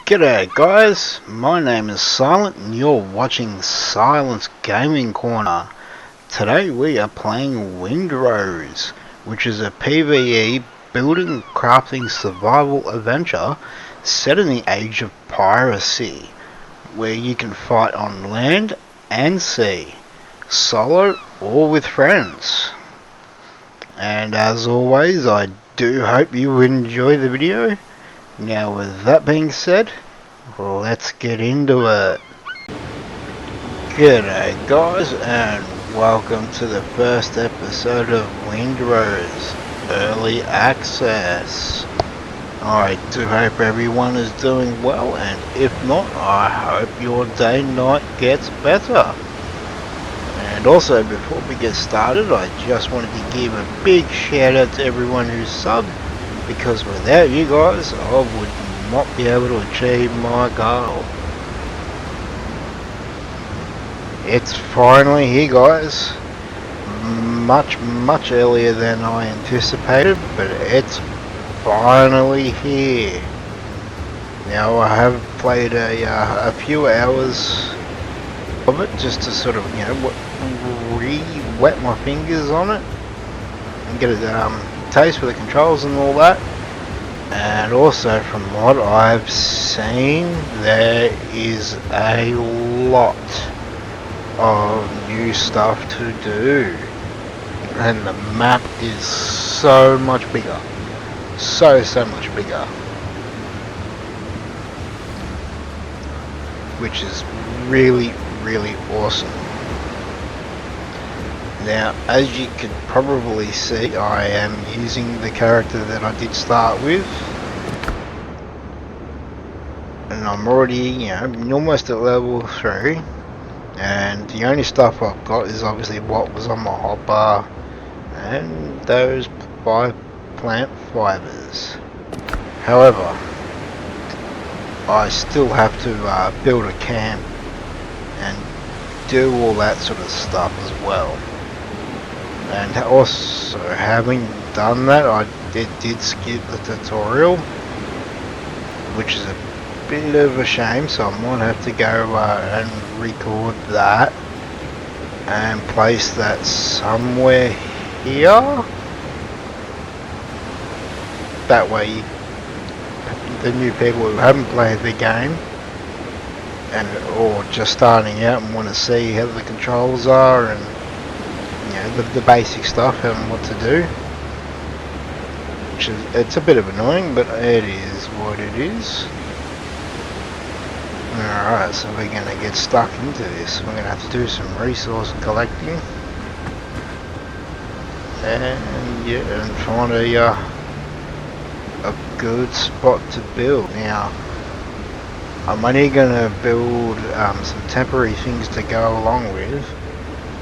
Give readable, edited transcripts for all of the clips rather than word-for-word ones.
G'day guys, my name is Silent and you're watching Silent's Gaming Corner. Today we are playing WindRose, which is a PvE building, crafting, survival adventure set in the Age of Piracy, where you can fight on land and sea, solo or with friends. And as always, I do hope you enjoy the video. Now with that being said, let's get into it. G'day guys and welcome to the first episode of WindRose Early Access. I do hope everyone is doing well, and if not, I hope your day night gets better. And also, before we get started, I just wanted to give a big shout out to everyone who's subbed, because without you guys I would not be able to achieve my goal. It's finally here guys, much earlier than I anticipated, but it's finally here. Now I have played a few hours of it just to sort of, re-wet my fingers on it and get a taste for the controls and all that. And also, from what I've seen, there is a lot of new stuff to do, and the map is so much bigger, so much bigger, which is really awesome. Now, as you can probably see, I am using the character that I did start with, and I'm already, almost at level 3, and the only stuff I've got is obviously what was on my hotbar and those 5 plant fibers. However, I still have to build a camp and do all that sort of stuff as well. And also, having done that, I did skip the tutorial, which is a bit of a shame, so I might have to go and record that and place that somewhere here. That way, the new people who haven't played the game or just starting out and want to see how the controls are and the basic stuff and what to do, which is, it's a bit of annoying, but it is what it is. Alright, so we're going to get stuck into this. We're going to have to do some resource collecting and find a good spot to build. Now, I'm only going to build some temporary things to go along with,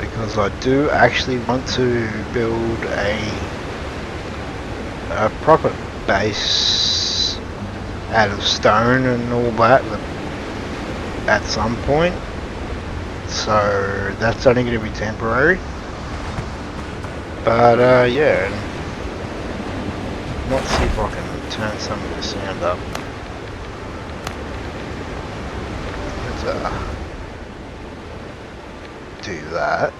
because I do actually want to build a proper base out of stone and all that at some point. So that's only going to be temporary. But yeah, let's see if I can turn some of the sound up. Let's do that.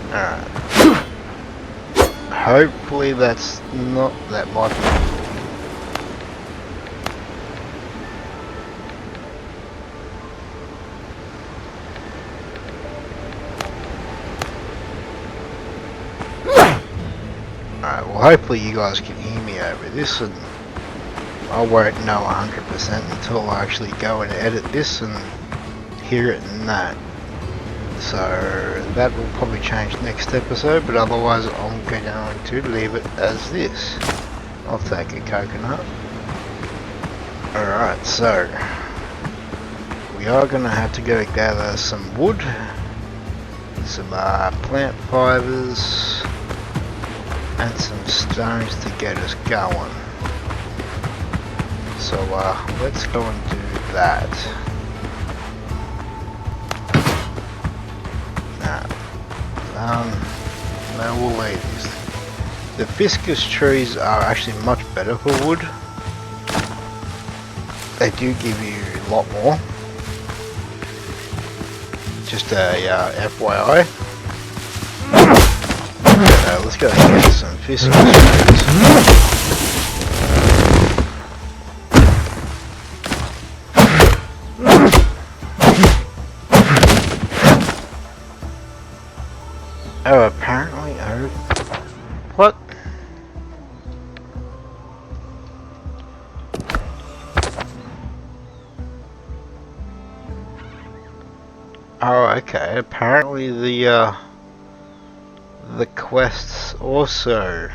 Alright. Hopefully that's not that might be. Alright, well hopefully you guys can hear me over this, and I won't know 100% until I actually go and edit this and hear it and that. So that will probably change next episode, but otherwise I'm going to leave it as this. I'll take a coconut. Alright, so we are going to have to go gather some wood, some plant fibers, and some stones to get us going. So let's go and do that. No, we'll leave this. The fiscus trees are actually much better for wood. They do give you a lot more. Just a FYI. Let's go and get some fiscus trees. Oh, apparently, what? Oh, okay. Apparently, the quests also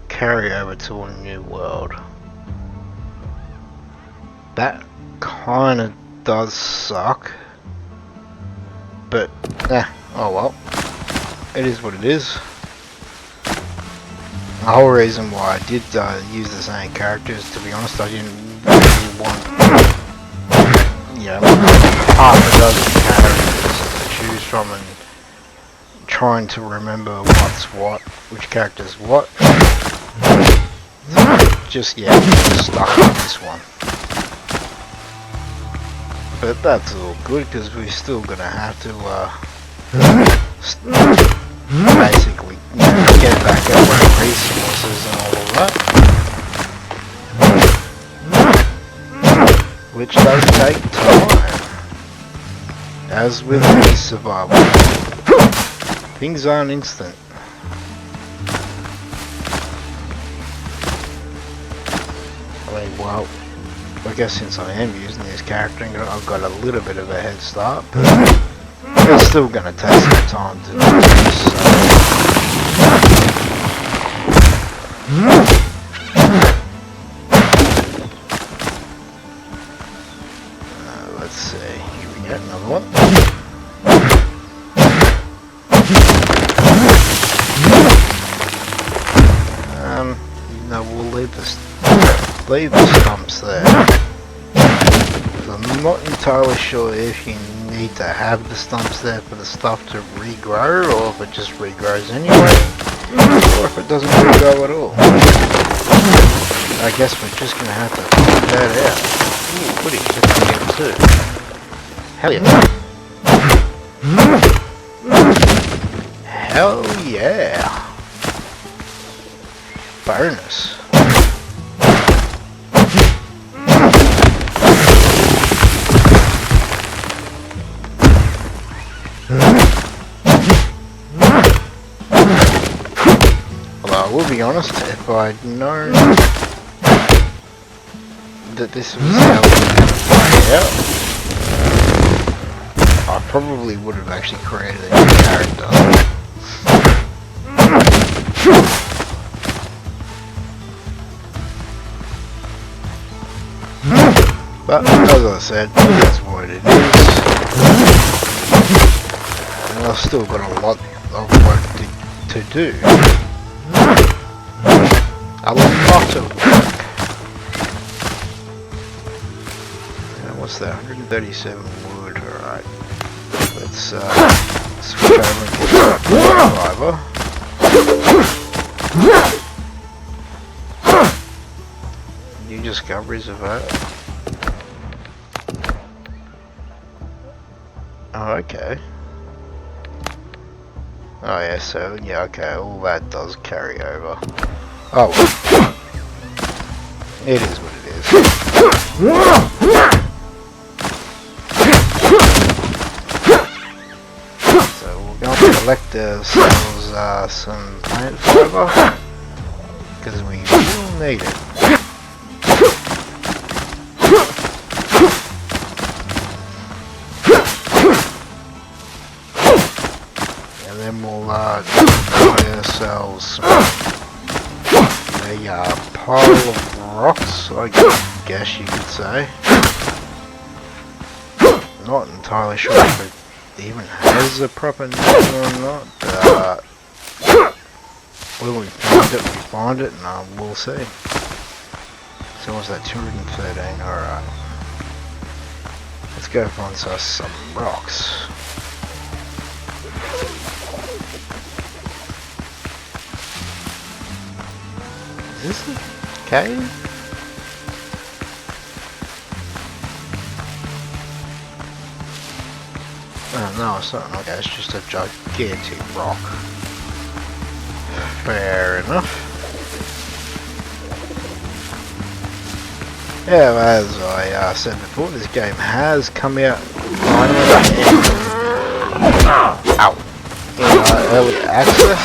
carry over to a new world. That kind of does suck, but oh well. It is what it is. The whole reason why I did use the same characters, to be honest, I didn't really want, you know, half a dozen characters to choose from and trying to remember what's what, which character's what. Just, yeah, stuck on this one. But that's all good, because we're still gonna have to, basically, you know, get back our resources and all of that, which does take time, as with any survival. Things aren't instant. I mean, well, I guess since I am using this character, I've got a little bit of a head start, but it's still going to take some time to do this, let's see, here we go, another one. No, we'll leave the stumps there. I'm not entirely sure if you need to have the stumps there for the stuff to regrow, or if it just regrows anyway, or if it doesn't regrow at all. I guess we're just going to have to find that out. Ooh, what are you getting to? Hell yeah. Hell yeah. Bonus. Well, I will be honest, if I'd known that this was how it would play out, I probably would have actually created a new character. But, as I said, that's what it is. And I've still got a lot of work to do. A lot of work. And what's that? 137 wood, alright. Let's switch over and get that fiber. New discoveries of that. Oh, okay. Oh yeah, so, yeah, okay, all that does carry over. Oh, well. It is what it is. So we're going to collect ourselves some plant fiber, because we will need it. And then we'll buy ourselves a pile of rocks, I guess you could say. Not entirely sure if it even has a proper name or not, but when we find it, and we'll see. So what's that, 213, alright. Let's go find us some rocks. Is it cave? Oh no, it's not. Okay, it's just a gigantic rock. Fair enough. Yeah, as I said before, this game has come out finally in early access.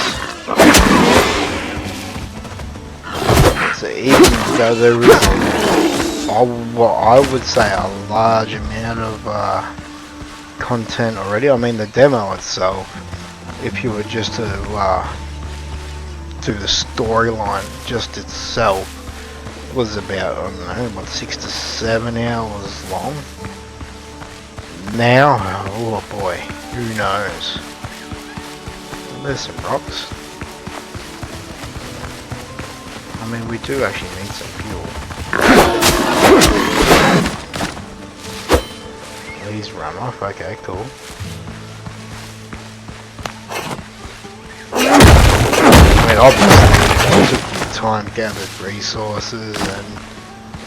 So even though there is, what I would say, a large amount of content already. I mean, the demo itself, if you were just to do the storyline just itself, was about, I don't know, about 6 to 7 hours long. Now, oh boy, who knows? There's some rocks. I mean, we do actually need some fuel. Please run off. Okay, cool. I mean, obviously, it took you time, gathered resources, and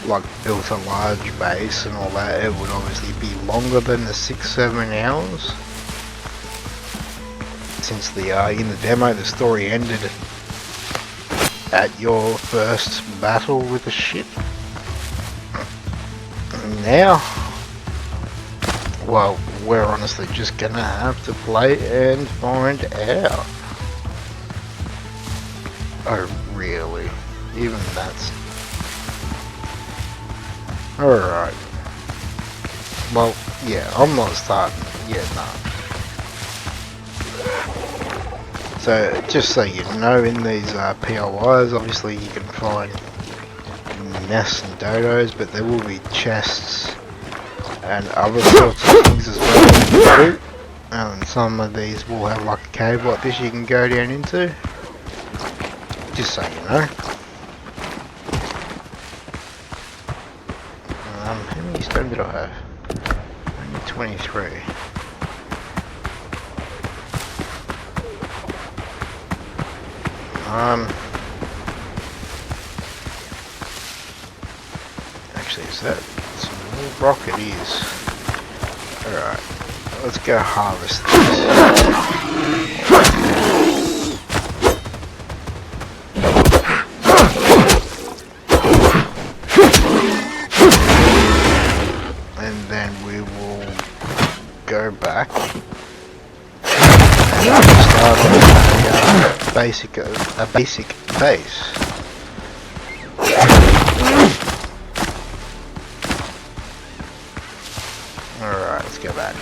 like built a large base and all that. It would obviously be longer than the 6-7 hours. Since the in the demo, the story ended at your first battle with the ship. Now, well, we're honestly just gonna have to play and find out. Oh, really? Even that's... Alright. Well, yeah, I'm not starting yet, no. So, just so you know, in these POIs, obviously you can find nests and dodos, but there will be chests and other sorts of things as well. And some of these will have like a cave like this you can go down into. Just so you know. How many stone did I have? Only 23. Actually, is that some rock? It is. Alright, let's go harvest this. And then we will go back and start on a basic base. Alright, let's go back.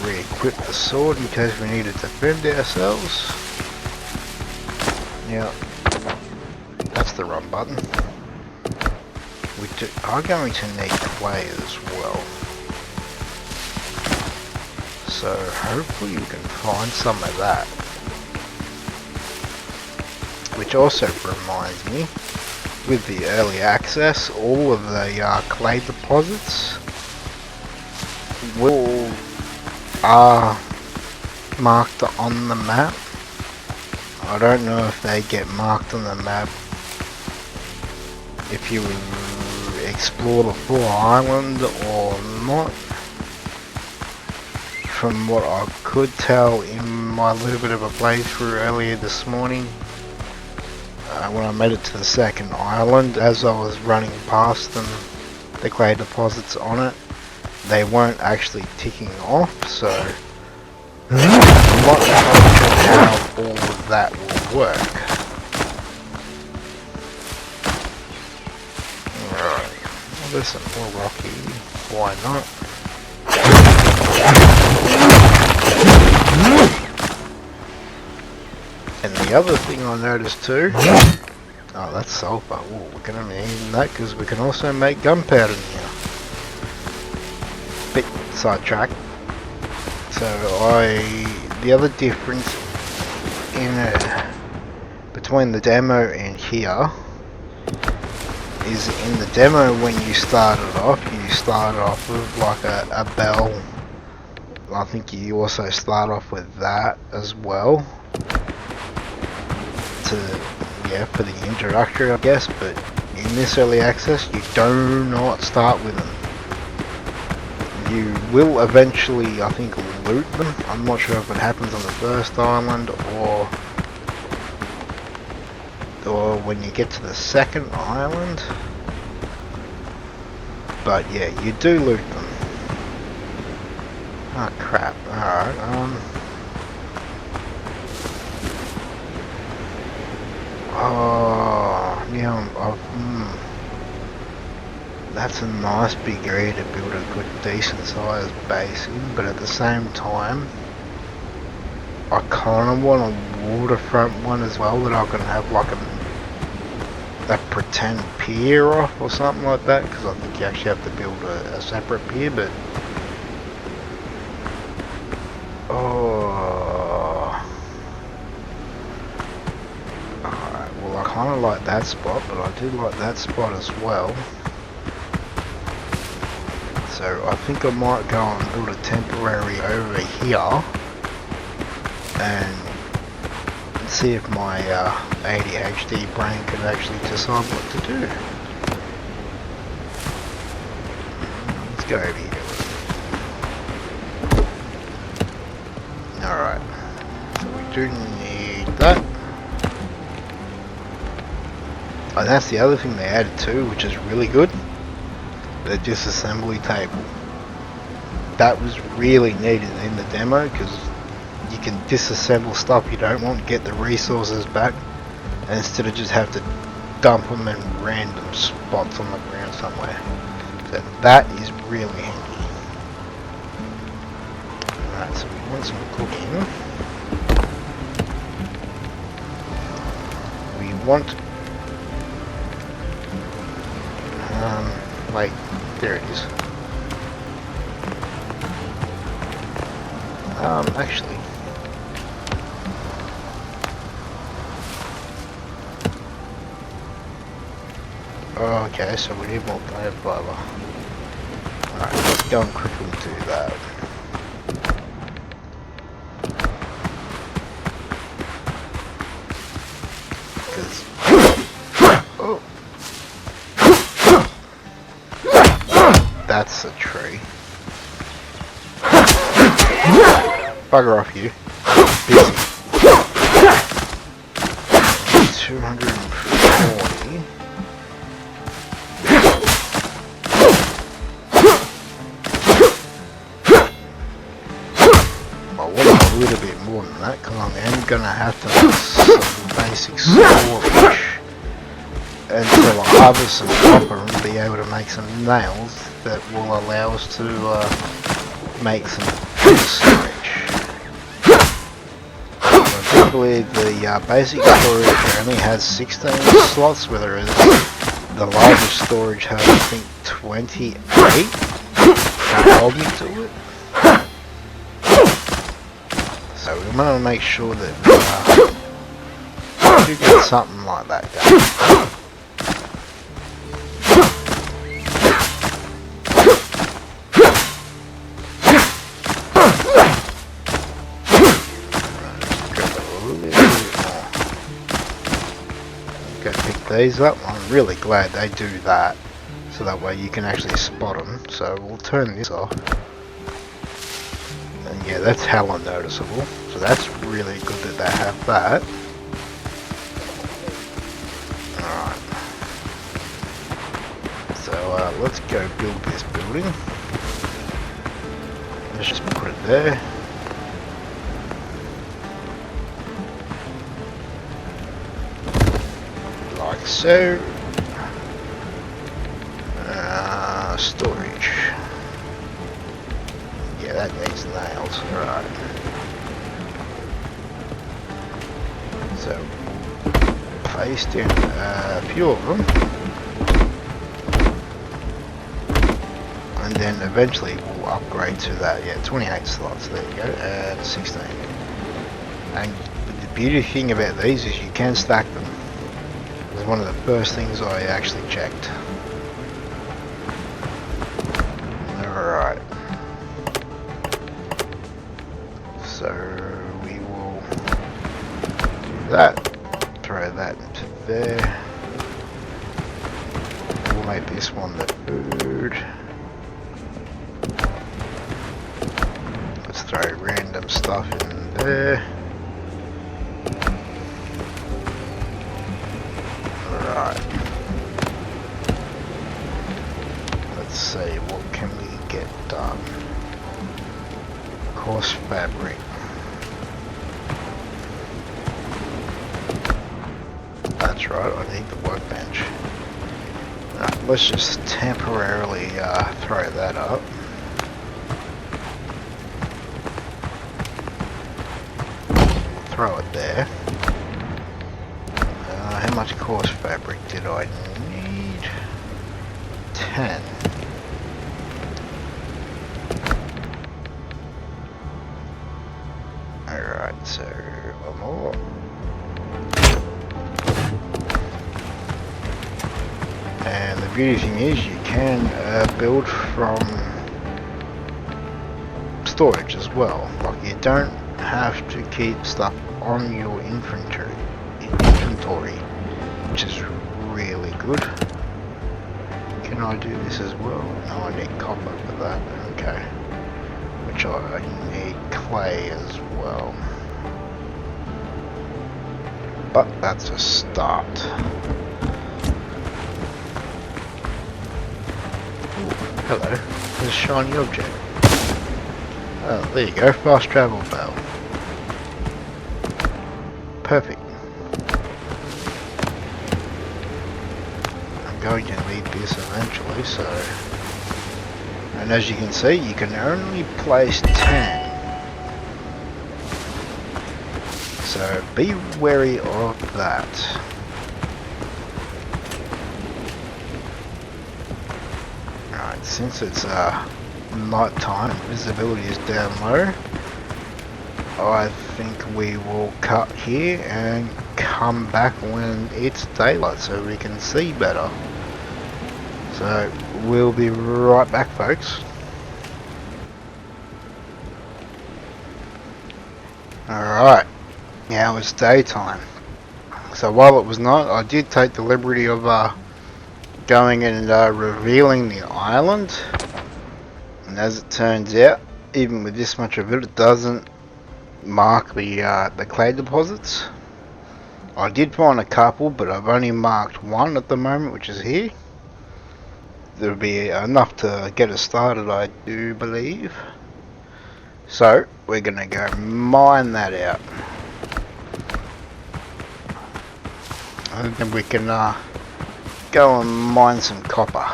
Re-equip the sword in case we need to defend ourselves. Yeah, that's the wrong button. We are going to need clay as well. So hopefully we can find some of that. Which also reminds me, with the early access, all of the clay deposits are marked on the map. I don't know if they get marked on the map if you explore the full island or not. From what I could tell in my little bit of a playthrough earlier this morning, when I made it to the second island, as I was running past them, the clay deposits on it, they weren't actually ticking off, so I'm not entirely sure how all of that will work. Alright, well, there's some more rocky, why not? And the other thing I noticed too, oh, that's sulfur. Ooh, we're gonna need that because we can also make gunpowder in here. Bit sidetrack. So the other difference between the demo and here is in the demo when you started off with like a bell. I think you also start off with that as well. to, yeah, for the introductory, I guess, but in this early access, you do not start with them. You will eventually, I think, loot them. I'm not sure if it happens on the first island or when you get to the second island. But yeah, you do loot them. Oh crap, alright, oh, yeah, that's a nice big area to build a good decent sized base in, but at the same time, I kind of want a waterfront one as well that I can have like a pretend pier off or something like that, because I think you actually have to build a separate pier, but alright, well I kind of like that spot, but I do like that spot as well. So I think I might go and build a temporary over here and see if my ADHD brain can actually decide what to do. Let's go over here. Alright, so we do need that. And that's the other thing they added too, which is really good. The disassembly table. That was really needed in the demo, because you can disassemble stuff you don't want, get the resources back, and instead of just have to dump them in random spots on the ground somewhere. So that is really handy. Alright, so we want some cooking. We want wait, there it is. Actually, okay, so we need more plant fiber. Alright, let's go and quickly do that. Because, oh, that's a tree. Bugger off, you. Busy. 240. I want a little bit more than that, because I'm going to have to make some basic storage until I harvest some copper and be able to make some nails that will allow us to make some storage. I believe the basic storage only has 16 slots, whereas the largest storage has, I think, 28. Can't hold me to it. So we want to make sure that we get something like that going. These up. I'm really glad they do that, so that way you can actually spot them. So we'll turn this off, and yeah, that's hella noticeable, so that's really good that they have that. Alright, so let's go build this building. Let's just put it there. Like so. Storage. Yeah, that needs nails. Right. So, paste in a few of them. And then eventually we'll upgrade to that. Yeah, 28 slots. There you go. And 16. And the beauty thing about these is you can stack them. It was one of the first things I actually checked. Alright. So we will do that. Throw there. We'll make this one the food. Let's throw random stuff in there. Alright. Let's see, what can we get done? Coarse fabric. That's right, I need the workbench. Right, let's just temporarily throw that up. Throw it there. How much coarse fabric did I need? 10. Alright, so one more. And the beauty thing is you can build from storage as well. Like you don't have to keep stuff on your inventory, which is really good. Can I do this as well? No, I need copper for that. Okay. Which I need clay as well. But that's a start. Ooh, hello. There's a shiny object. Oh, there you go. Fast travel bell. Perfect. I'm going to need this eventually, so... And as you can see, you can only place 10. So be wary of that. Alright, since it's night time, visibility is down low, I think we will cut here and come back when it's daylight so we can see better. So we'll be right back, folks. Alright, now it's daytime. So while it was night, I did take the liberty of going and revealing the island. And as it turns out, even with this much of it, it doesn't mark the clay deposits. I did find a couple, but I've only marked one at the moment, which is here. There'll be enough to get us started, I do believe. So we're gonna go mine that out, and then we can go and mine some copper,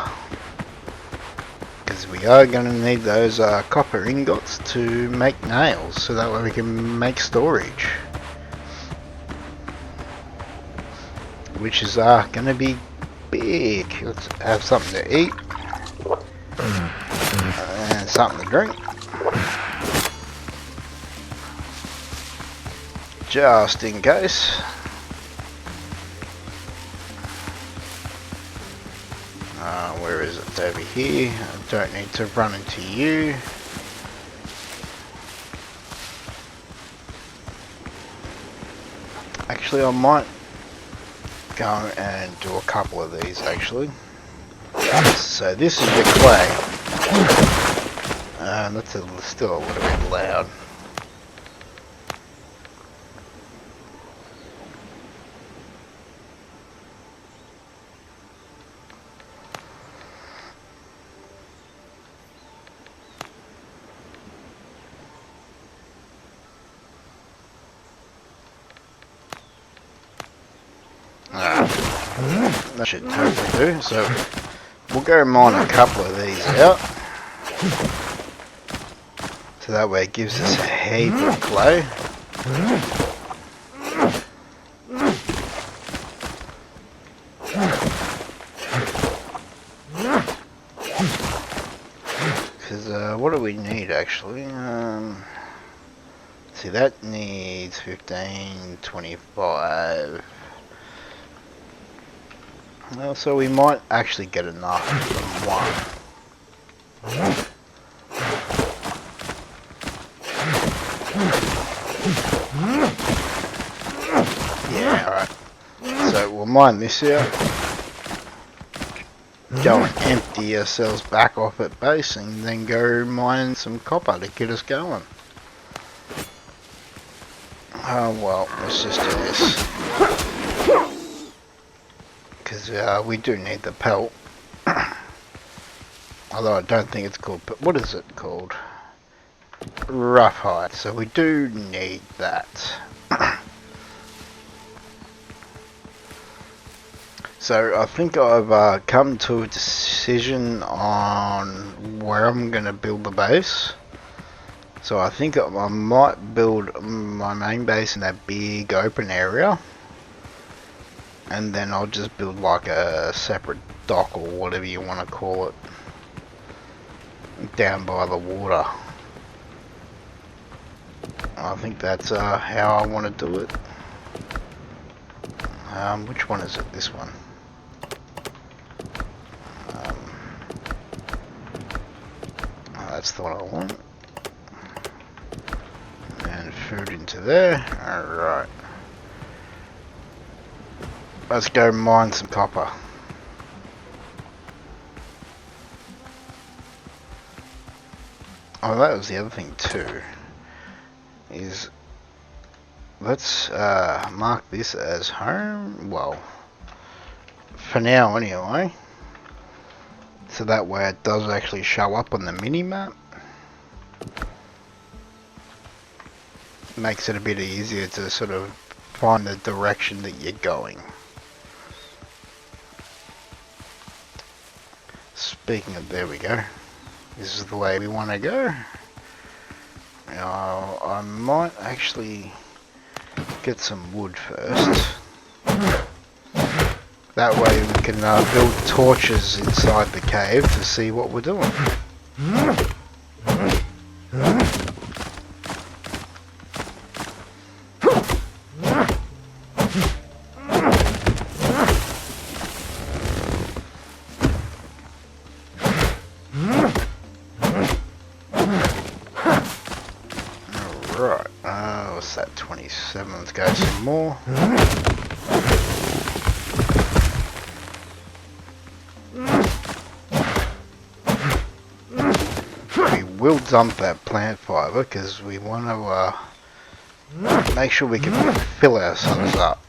because we are going to need those copper ingots to make nails, so that way we can make storage, which is going to be big. Let's have something to eat and something to drink, just in case. Where is it? It's over here. I don't need to run into you. Actually, I might go and do a couple of these actually. So this is the clay. That's still a little bit loud. That should totally do. So we'll go mine a couple of these out, so that way it gives us a heap of clay. Because what do we need actually? See, that needs 15, 25. Well, so we might actually get enough from one. Yeah, alright. So we'll mine this out. Go and empty ourselves back off at base and then go mine some copper to get us going. Oh well, let's just do this. Because we do need the pelt. Although I don't think it's called, but what is it called? Rough hide. So we do need that. So I think I've come to a decision on where I'm going to build the base. So I think I might build my main base in that big open area. And then I'll just build like a separate dock or whatever you want to call it. Down by the water. I think that's how I want to do it. Which one is it? This one. That's the one I want. And food into there. Alright. Let's go mine some copper. Oh, that was the other thing too. Is let's mark this as home. Well, for now anyway. So that way it does actually show up on the mini-map. Makes it a bit easier to sort of find the direction that you're going. Speaking of, there we go. This is the way we want to go. Now, I might actually get some wood first. That way we can build torches inside the cave to see what we're doing. Alright, what's that, 27? Let's go some more. We'll dump that plant fiber because we want to make sure we can fill ourselves up.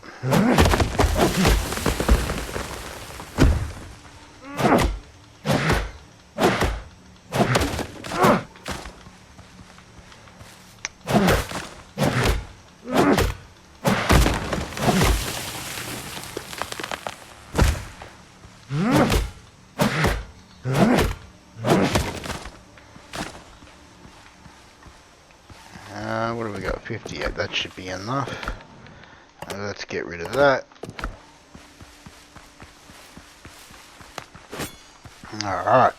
What have we got? 58. That should be enough. Let's get rid of that. Alright.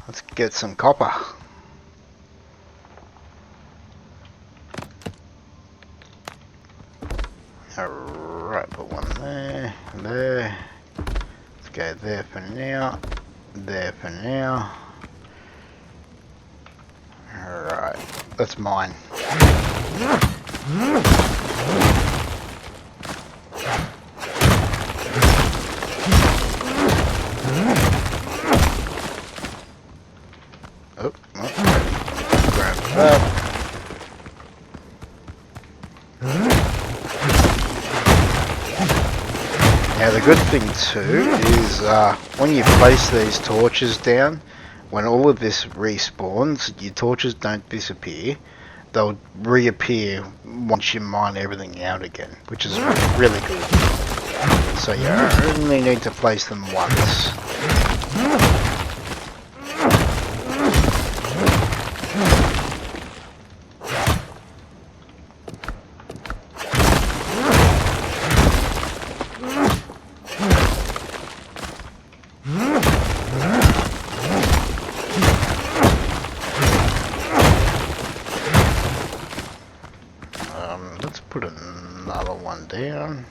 Let's get some copper. Alright, put one there. There. Let's go there for now. There for now. Alright. That's mine. Oh, grab that. Now the good thing too is when you place these torches down, when all of this respawns, your torches don't disappear. They'll reappear once you mine everything out again, which is really good. So you only need to place them once. Let's put another one down.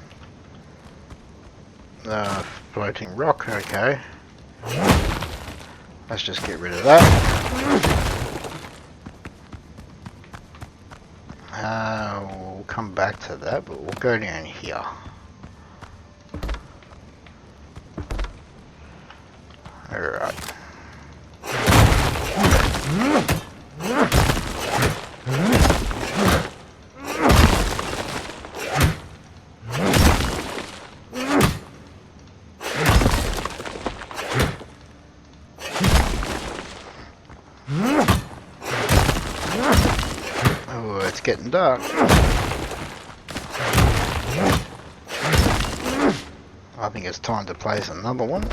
Floating rock, okay. Let's just get rid of that. We'll come back to that, but we'll go down here. getting dark. I think it's time to place another one.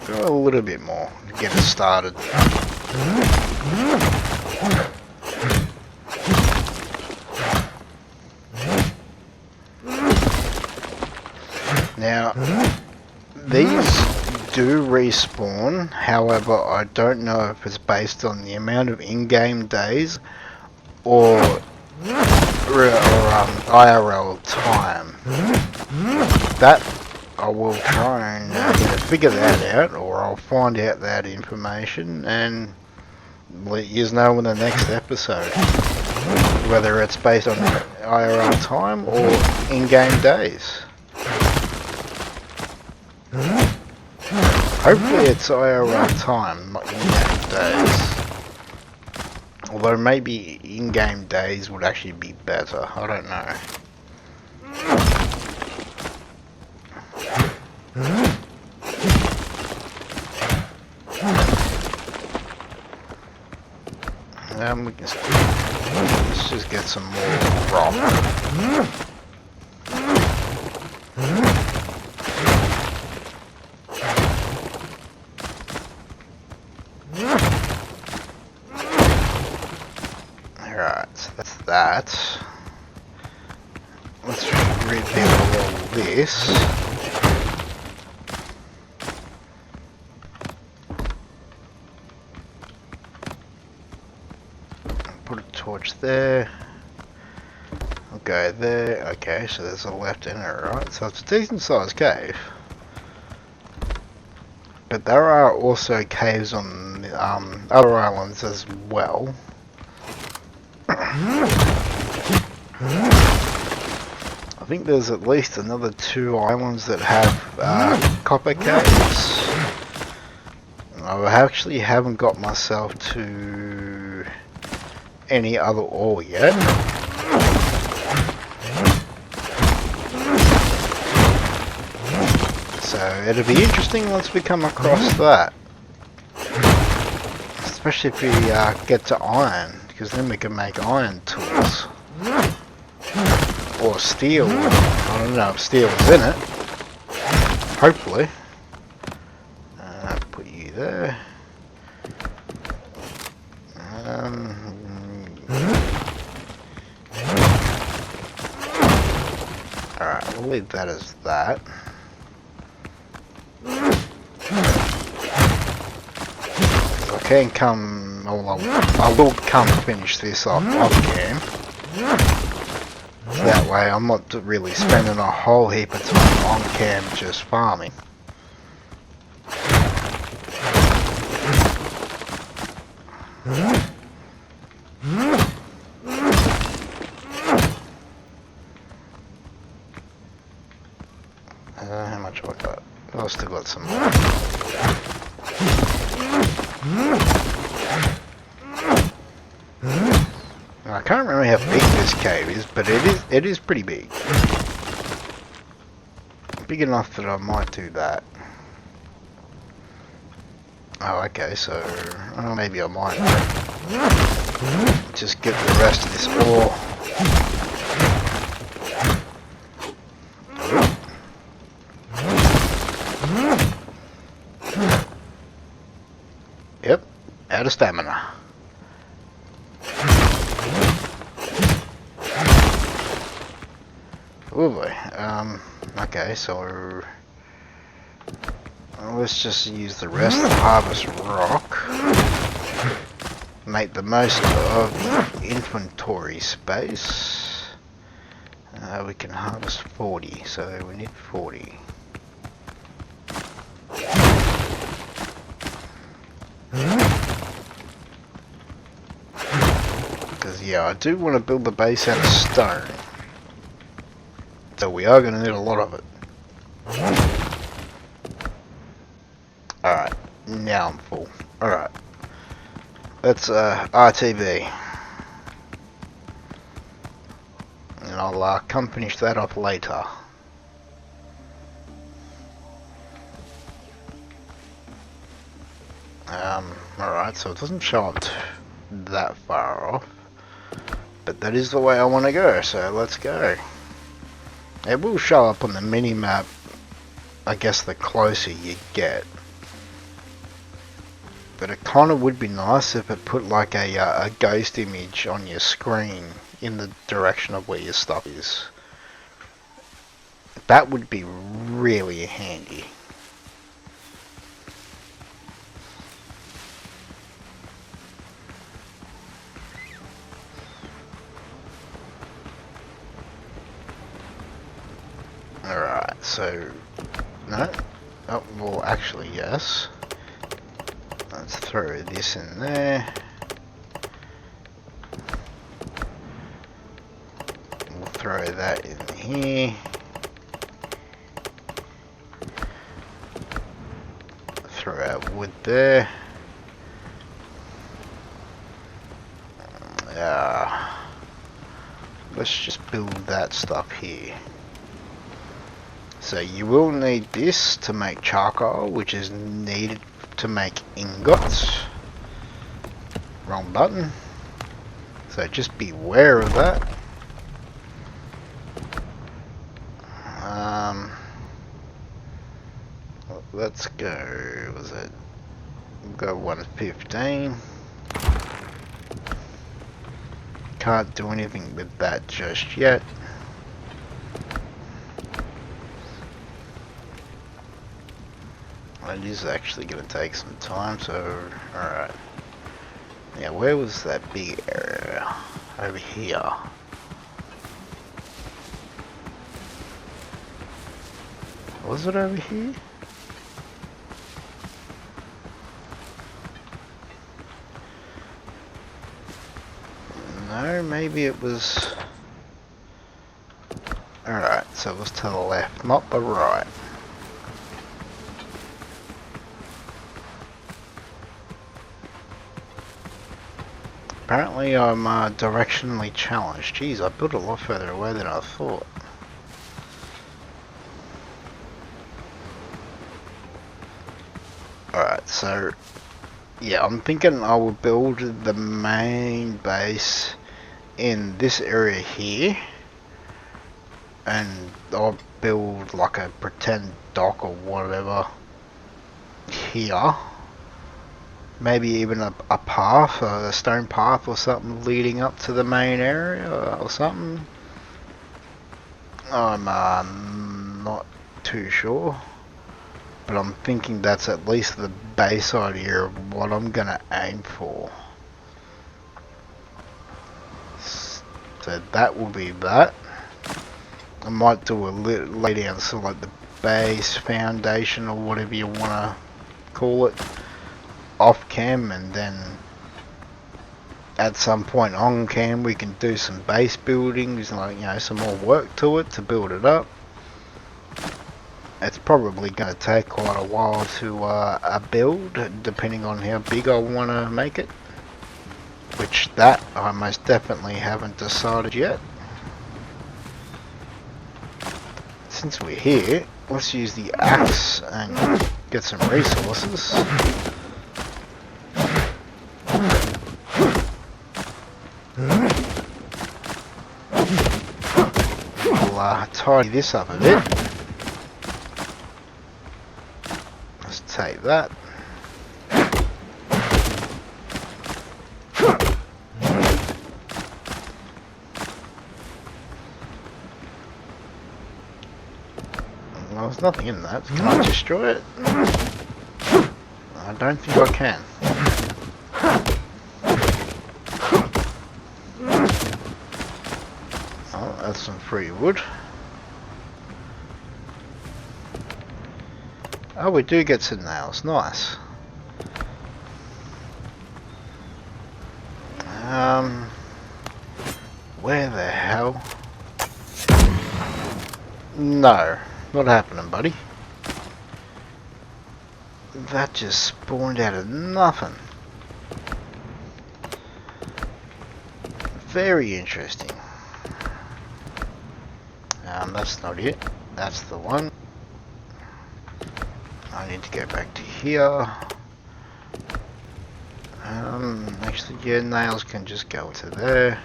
We'll go a little bit more to get it started. Now, these do respawn, however I don't know if it's based on the amount of in-game days or IRL time. That I will try and figure that out, or I'll find out that information and let you know in the next episode whether it's based on IRL time or in-game days. Hopefully it's IRL time, not in-game days. Although maybe in-game days would actually be better, I don't know. Let's just get some more rock. Alright, so that's that. Let's rebuild all this. Put a torch there. I'll go there. Okay, so there's a left and a right. So it's a decent sized cave. But there are also caves on other islands as well. I think there's at least another 2 islands that have copper caves. I actually haven't got myself to any other ore yet. So it'll be interesting once we come across that. Especially if we get to iron, because then we can make iron tools. Or steel. I don't know if steel's in it. Hopefully. Put you there. Alright, we'll leave that as that. I can come, I will come finish this off game. So that way I'm not really spending a whole heap of time on cam just farming. How much have I got? I've still got some more. I can't remember how big this cave is, but it is pretty big. Big enough that I might do that. Oh, okay, so maybe I might just get the rest of this ore. Yep, out of stamina. Oh boy. Okay, so let's just use the rest of the harvest rock. Make the most of the inventory space. We can harvest 40, so we need 40. Because yeah, I do want to build the base out of stone. So we are going to need a lot of it. Alright, now I'm full. Alright. Let's RTV. And I'll come finish that off later. Alright, so it doesn't show up that far off. But that is the way I want to go, so let's go. It will show up on the mini-map, I guess, the closer you get. But it kind of would be nice if it put like a ghost image on your screen in the direction of where your stuff is. That would be really handy. Alright, so... No? Oh, well, actually, yes. Let's throw this in there. We'll throw that in here. Throw out wood there. Let's just build that stuff here. So you will need this to make charcoal, which is needed to make ingots. Wrong button. So just beware of that. Let's go, was it? We'll go 115. Can't do anything with that just yet. It is actually going to take some time, so alright. Yeah, where was that big area? Over here. Was it over here? No, maybe it was... Alright, so it was to the left, not the right. Apparently I'm directionally challenged. Jeez, I built a lot further away than I thought. Alright, so... Yeah, I'm thinking I will build the main base in this area here. And I'll build like a pretend dock or whatever here. Maybe even a path, a stone path or something leading up to the main area or something. I'm not too sure. But I'm thinking that's at least the base idea of what I'm gonna aim for. So that will be that. I might do a lay down sort of like the base foundation or whatever you wanna call it off cam, and then at some point on cam we can do some base buildings, like, you know, some more work to it to build it up. It's probably going to take quite a while to build, depending on how big I want to make it. Which that I most definitely haven't decided yet. Since we're here, let's use the axe and get some resources. We'll tidy this up a bit. Let's take that. Well, there's nothing in that. Can I destroy it? I don't think I can. Oh, that's some free wood. Oh, we do get some nails. Nice. Where the hell? No, not happening, buddy. That just spawned out of nothing. Very interesting. That's not it. That's the one. I need to go back to here. Actually, yeah, nails can just go into there.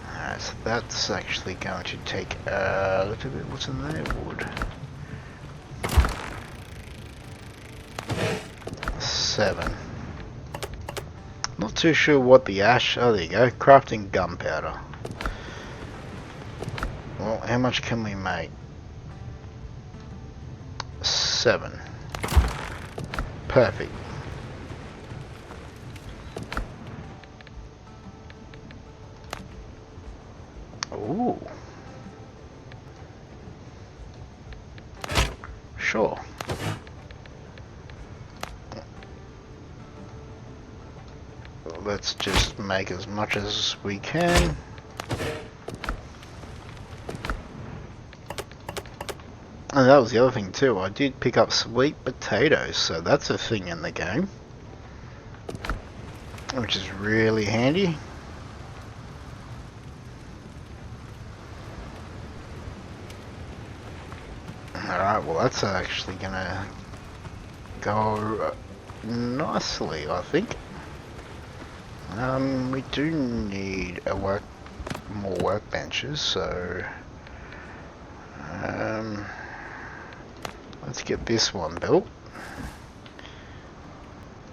Alright, so that's actually going to take a little bit. What's in there? Wood. 7. Not too sure what the ash. Oh, there you go. Crafting gunpowder. Well, how much can we make? 7. Perfect. Ooh. Sure. Let's just make as much as we can. And that was the other thing too, I did pick up sweet potatoes, so that's a thing in the game. Which is really handy. Alright, well that's actually gonna go nicely, I think. We do need more workbenches, so let's get this one built.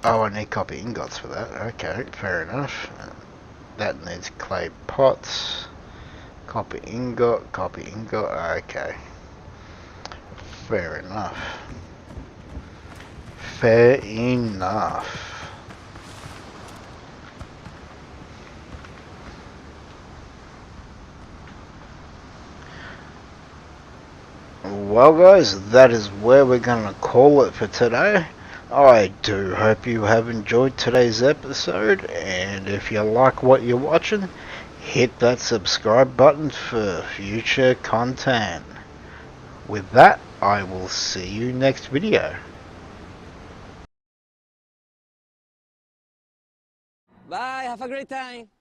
Oh, I need copper ingots for that. Okay, fair enough. That needs clay pots. Copper ingot. Okay. Fair enough. Fair enough. Well guys, that is where we're going to call it for today. I do hope you have enjoyed today's episode, and if you like what you're watching, hit that subscribe button for future content. With that, I will see you next video. Bye, have a great time.